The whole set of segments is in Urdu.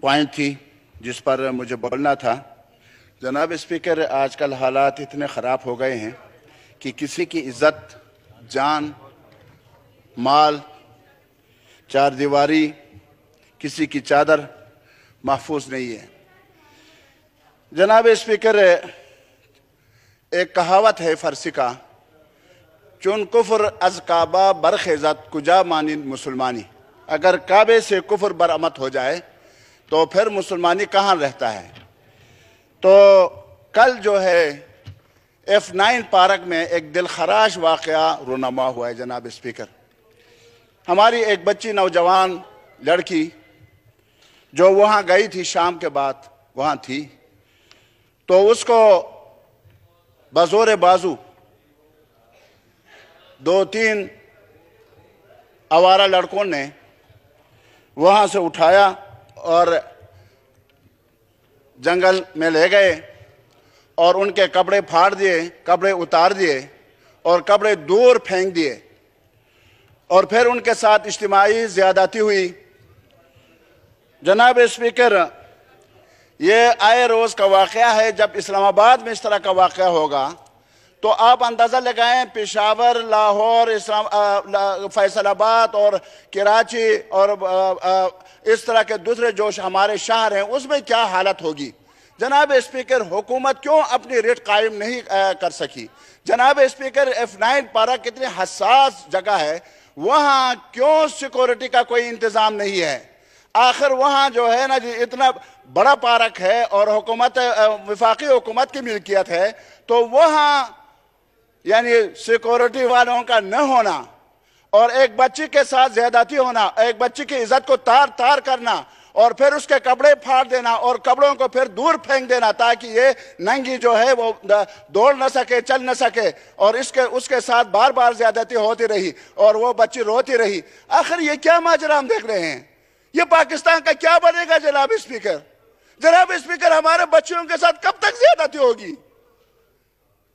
پوائنٹ تھی جس پر مجھے بولنا تھا۔ جناب اسپیکر، آج کل حالات اتنے خراب ہو گئے ہیں کہ کسی کی عزت، جان، مال، چار دیواری، کسی کی چادر محفوظ نہیں ہے۔ جناب اسپیکر، ایک کہاوت ہے فارسی کا، چون کفر از کعبہ برخیزت کجا مانند مسلمانی۔ اگر کعبے سے کفر برآمد ہو جائے تو پھر مسلمانی کہاں رہتا ہے؟ تو کل جو ہے F9 پارک میں ایک دلخراش واقعہ رونما ہوا ہے جناب اسپیکر۔ ہماری ایک بچی نوجوان لڑکی جو وہاں گئی تھی، شام کے بعد وہاں تھی، تو اس کو بزور بازو 2-3 آوارہ لڑکوں نے وہاں سے اٹھایا اور جنگل میں لے گئے اور ان کے کپڑے پھاڑ دیے، کپڑے اتار دیے اور کپڑے دور پھینک دیے، اور پھر ان کے ساتھ اجتماعی زیادتی ہوئی۔ جناب اسپیکر، یہ آئے روز کا واقعہ ہے۔ جب اسلام آباد میں اس طرح کا واقعہ ہوگا تو آپ اندازہ لگائیں پشاور، لاہور، فیصل آباد اور کراچی اور اس طرح کے دوسرے جو ہمارے شہر ہیں، اس میں کیا حالت ہوگی۔ جناب اسپیکر، حکومت کیوں اپنی ریٹ قائم نہیں کر سکی؟ جناب اسپیکر، F9 پارک کتنی حساس جگہ ہے، وہاں کیوں سیکورٹی کا کوئی انتظام نہیں ہے؟ آخر وہاں جو ہے نا جی اتنا بڑا پارک ہے اور حکومت، وفاقی حکومت کی ملکیت ہے، تو وہاں یعنی سیکورٹی والوں کا نہ ہونا اور ایک بچی کے ساتھ زیادتی ہونا، ایک بچی کی عزت کو تار تار کرنا اور پھر اس کے کپڑے پھاڑ دینا اور کپڑوں کو پھر دور پھینک دینا تاکہ یہ ننگی جو ہے وہ دوڑ نہ سکے، چل نہ سکے، اور اس کے ساتھ بار بار زیادتی ہوتی رہی اور وہ بچی روتی رہی۔ آخر یہ کیا ماجرا ہم دیکھ رہے ہیں؟ یہ پاکستان کا کیا بنے گا جناب اسپیکر؟ جناب اسپیکر، ہمارے بچوں کے ساتھ کب تک زیادتی ہوگی؟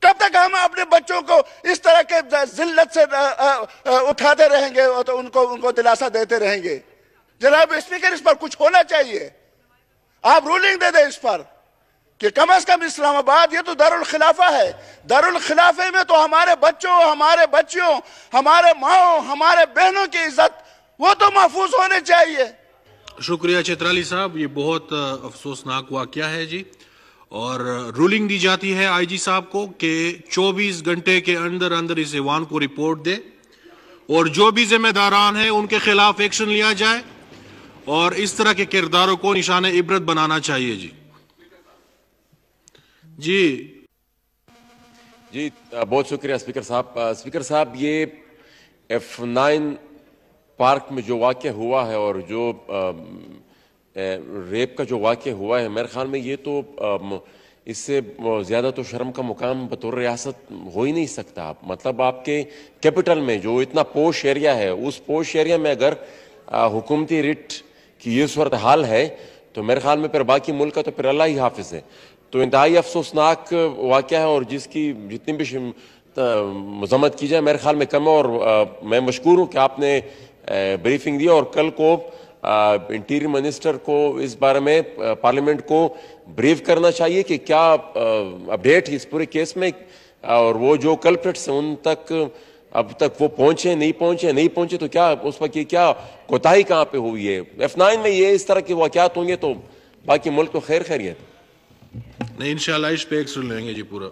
کب تک ہم اپنے بچوں کو اس طرح کے ذلت سے اٹھاتے رہیں گے تو ان کو دلاسا دیتے رہیں گے؟ جناب اسپیکر، اس پر کچھ ہونا چاہیے۔ آپ رولنگ دے دیں اس پر کہ کم از کم اسلام آباد یہ تو دارالخلافہ ہے، دارالخلافے میں تو ہمارے بچوں، ہمارے بچیوں، ہمارے ماؤں، ہمارے بہنوں کی عزت وہ تو محفوظ ہونے چاہیے۔ شکریہ چترالی صاحب، یہ بہت افسوسناک واقعہ ہے جی، اور رولنگ دی جاتی ہے آئی جی صاحب کو کہ 24 گھنٹے کے اندر اندر اس ایوان کو رپورٹ دے اور جو بھی ذمہ داران ہیں ان کے خلاف ایکشن لیا جائے اور اس طرح کے کرداروں کو نشان عبرت بنانا چاہیے جی۔ جی بہت شکریہ اسپیکر صاحب۔ اسپیکر صاحب، یہ F9 پارک میں جو واقعہ ہوا ہے اور جو ریپ کا جو واقعہ ہوا ہے، میرے خیال میں یہ تو اس سے زیادہ تو شرم کا مقام بطور ریاست ہو ہی نہیں سکتا۔ مطلب آپ کے کیپٹل میں جو اتنا پوش ایریا ہے، اس پوش ایریا میں اگر حکومتی ریٹ کی یہ صورتحال ہے تو میرے خیال میں پھر باقی ملک کا تو پھر اللہ ہی حافظ ہے۔ تو انتہائی افسوسناک واقعہ ہے اور جس کی جتنی بھی مذمت کی جائے میرے خیال میں کم ہے، اور میں مشکور ہوں کہ آپ نے بریفنگ دیا، اور کل کو انٹیریئر منسٹر کو اس بارے میں پارلیمنٹ کو بریف کرنا چاہیے کہ کیا اپڈیٹ اس پورے کیس میں، اور وہ جو کلپریٹس ہیں ان تک اب تک وہ نہیں پہنچے تو کیا اس وقت یہ کیا کوتاہی کہاں پہ ہوئی ہے۔ F9 میں یہ اس طرح کے واقعات ہوں گے تو باقی ملک تو خیر خیریت۔ نہیں، انشاءاللہ اس پہ ایکشن لیں گے جی پورا۔